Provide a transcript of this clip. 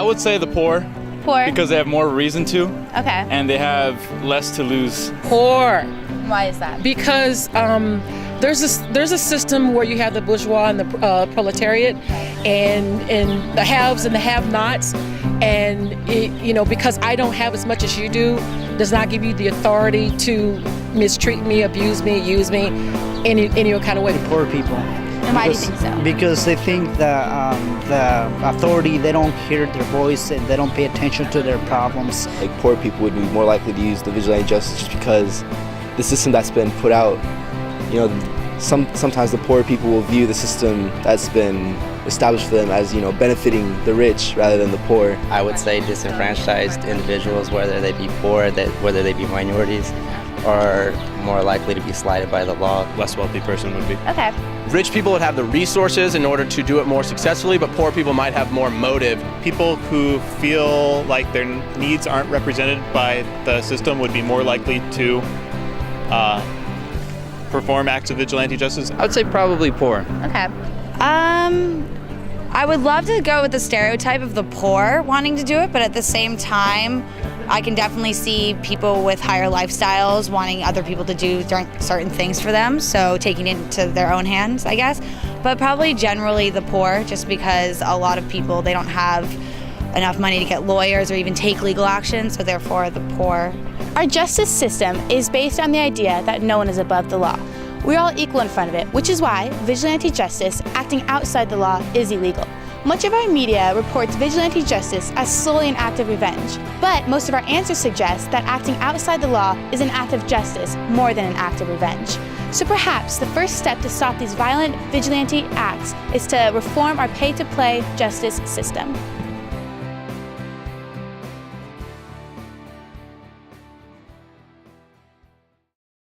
would say the poor. Poor. Because they have more reason to. Okay. And they have less to lose. Poor. Why is that? Because there's a system where you have the bourgeois and the proletariat, and the haves and the have-nots, and because I don't have as much as you do, does not give you the authority to mistreat me, abuse me, use me, any kind of way. The poor people. And why do you think so? Because they think that the authority, they don't hear their voice and they don't pay attention to their problems. Like poor people would be more likely to use the vigilante justice just because the system that's been put out, sometimes the poor people will view the system that's been established for them as, benefiting the rich rather than the poor. I would say disenfranchised individuals, whether they be poor, whether they be minorities, are more likely to be slighted by the law. Less wealthy person would be. Okay. Rich people would have the resources in order to do it more successfully, but poor people might have more motive. People who feel like their needs aren't represented by the system would be more likely to perform acts of vigilante justice. I would say probably poor. Okay. I would love to go with the stereotype of the poor wanting to do it, but at the same time, I can definitely see people with higher lifestyles wanting other people to do certain things for them, so taking it into their own hands, I guess. But probably generally the poor, just because a lot of people, they don't have enough money to get lawyers or even take legal action, so therefore the poor. Our justice system is based on the idea that no one is above the law. We're all equal in front of it, which is why vigilante justice, acting outside the law, is illegal. Much of our media reports vigilante justice as solely an act of revenge, but most of our answers suggest that acting outside the law is an act of justice more than an act of revenge. So perhaps the first step to stop these violent vigilante acts is to reform our pay-to-play justice system.